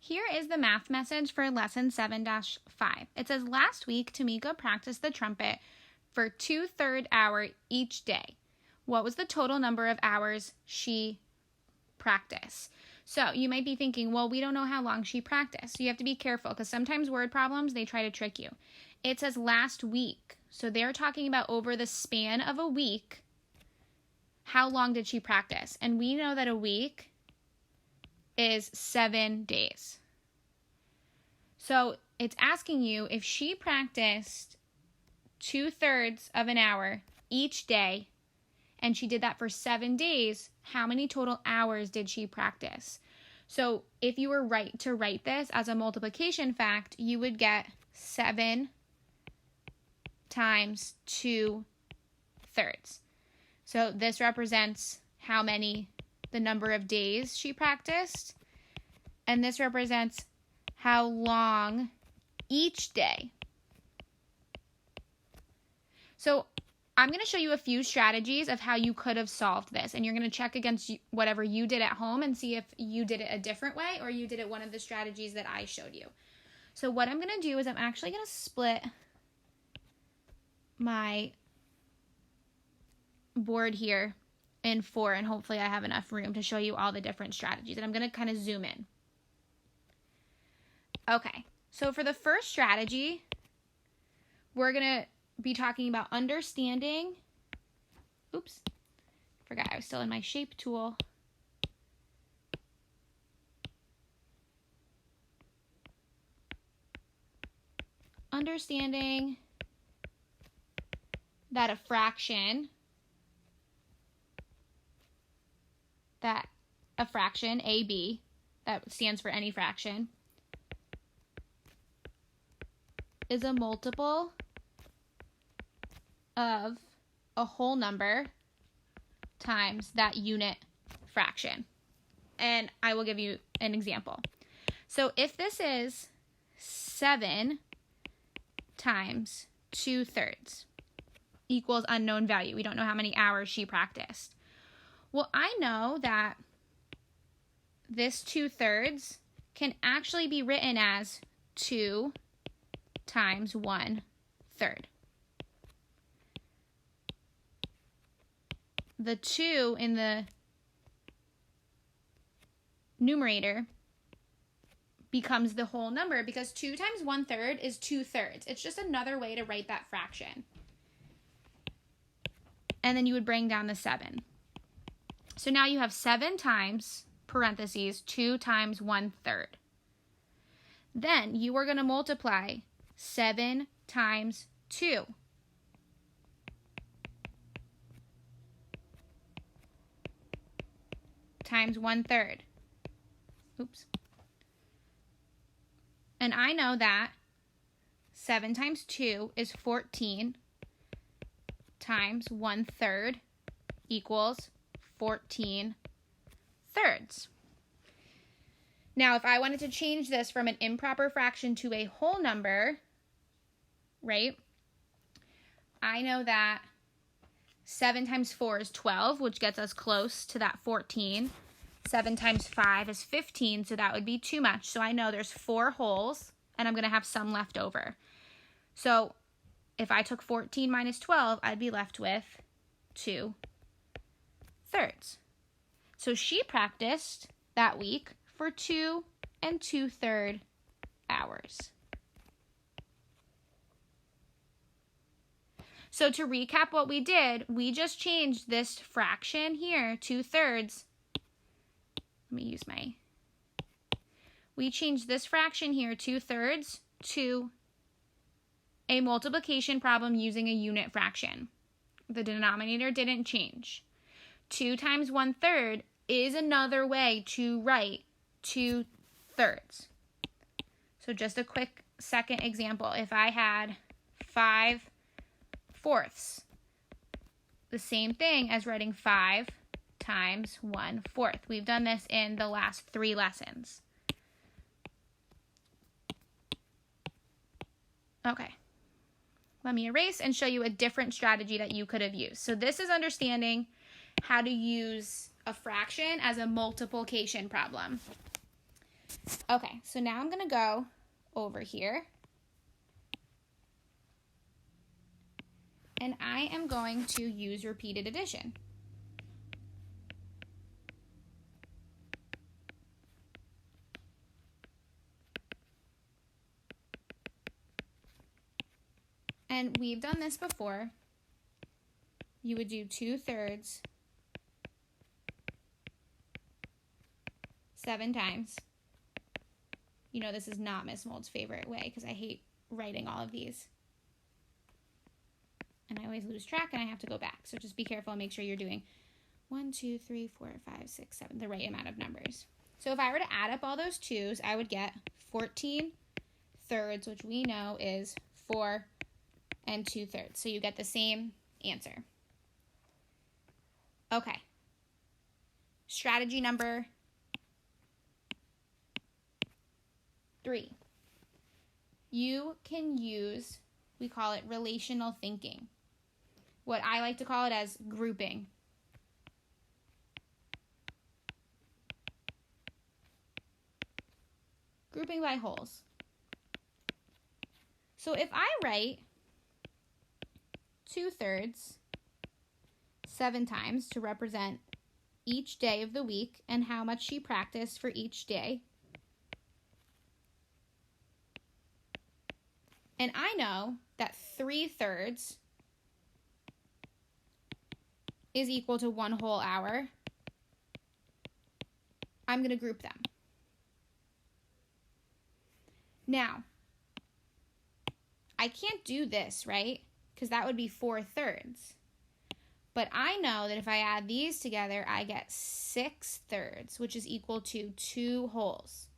Here is the math message for lesson 7-5. It says, last week, Tamika practiced the trumpet for 2/3 hour each day. What was the total number of hours she practiced? So you might be thinking, well, we don't know how long she practiced. So you have to be careful because sometimes word problems, they try to trick you. It says last week. So they're talking about over the span of a week, how long did she practice? And we know that a week is 7 days. So it's asking you if she practiced 2/3 of an hour each day, and she did that for 7 days, how many total hours did she practice? So if you were to write this as a multiplication fact, you would get 7 times 2/3. So this represents the number of days she practiced, and this represents how long each day. So I'm going to show you a few strategies of how you could have solved this, and you're going to check against whatever you did at home and see if you did it a different way or you did it one of the strategies that I showed you. So what I'm going to do is I'm actually going to split my board here in 4, and hopefully I have enough room to show you all the different strategies, and I'm going to kind of zoom in. Okay, so for the first strategy, we're going to be talking about understanding. Oops, forgot I was still in my shape tool. Understanding that a fraction, AB, that stands for any fraction, is a multiple of a whole number times that unit fraction. And I will give you an example. So if this is 7 times 2/3 equals unknown value, we don't know how many hours she practiced. Well, I know that this 2/3 can actually be written as 2 times 1/3. The 2 in the numerator becomes the whole number because 2 times 1/3 is 2/3. It's just another way to write that fraction. And then you would bring down the 7. So now you have 7 times, parentheses, 2 times 1/3. Then you are going to multiply 7 times 2. Times 1/3. Oops. And I know that 7 times 2 is 14 times 1/3 equals 14 thirds. Now, if I wanted to change this from an improper fraction to a whole number, right, I know that 7 times 4 is 12, which gets us close to that 14. 7 times 5 is 15, so that would be too much. So I know there's 4 wholes, and I'm going to have some left over. So if I took 14 minus 12, I'd be left with 2/3. So she practiced that week for 2 2/3 hours. So to recap what we did, we just changed this fraction here, 2/3. We changed this fraction here, 2/3, to a multiplication problem using a unit fraction. The denominator didn't change. 2 times 1/3 is another way to write 2/3. So just a quick second example. If I had 5/4, the same thing as writing 5 times 1/4. We've done this in the last 3 lessons. Okay. Let me erase and show you a different strategy that you could have used. So this is understanding how to use a fraction as a multiplication problem. Okay, so now I'm going to go over here. And I am going to use repeated addition. And we've done this before. You would do 2/3 7 times. You know, this is not Miss Mold's favorite way because I hate writing all of these. And I always lose track and I have to go back. So just be careful and make sure you're doing 1, 2, 3, 4, 5, 6, 7, the right amount of numbers. So if I were to add up all those 2's, I would get 14/3, which we know is 4 and 2/3. So you get the same answer. Okay. Strategy number 3. You can use, we call it relational thinking. What I like to call it as grouping. Grouping by wholes. So if I write 2/3 7 times to represent each day of the week and how much she practiced for each day. And I know that 3/3 is equal to 1 whole hour. I'm going to group them. Now, I can't do this, right? Because that would be 4/3. But I know that if I add these together, I get 6/3, which is equal to 2 wholes,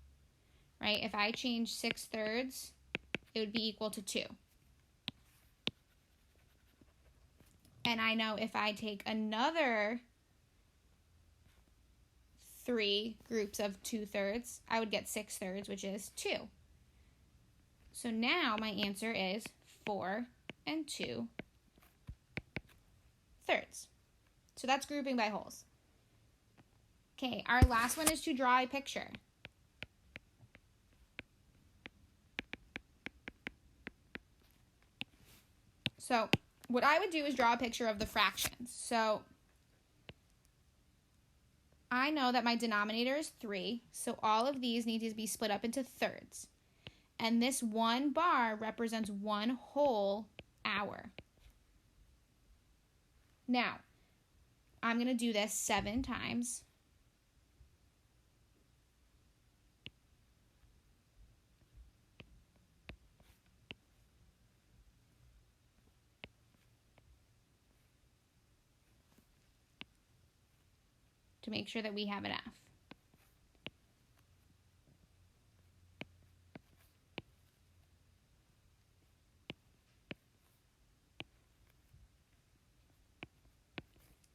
right? If I change 6/3, it would be equal to 2. And I know if I take another 3 groups of 2/3, I would get 6/3, which is 2. So now my answer is 4 and 2/3. So that's grouping by wholes. Okay, our last one is to draw a picture. So what I would do is draw a picture of the fractions. So I know that my denominator is 3, so all of these need to be split up into thirds. And this 1 bar represents 1 whole hour. Now, I'm going to do this 7 times. To make sure that we have enough.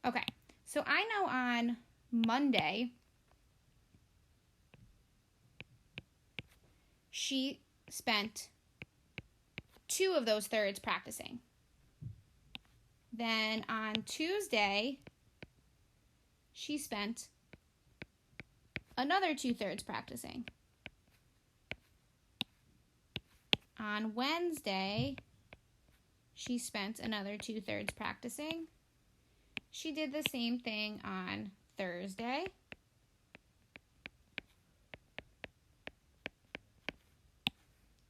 Okay, so I know on Monday, she spent 2 of those thirds practicing. Then on Tuesday, she spent another 2/3 practicing. On Wednesday, she spent another 2/3 practicing. She did the same thing on Thursday.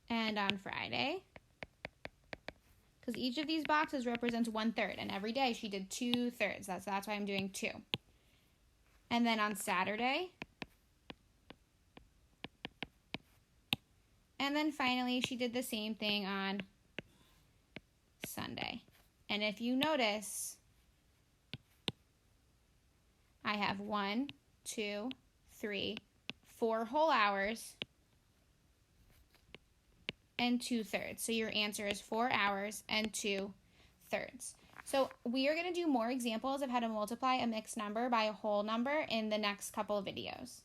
And on Friday. Because each of these boxes represents 1/3. And every day she did 2/3. That's why I'm doing 2. And then on Saturday. And then finally she did the same thing on Sunday. And if you notice, I have 1, 2, 3, 4 whole hours and 2/3. So your answer is 4 hours and 2/3. So we are going to do more examples of how to multiply a mixed number by a whole number in the next couple of videos.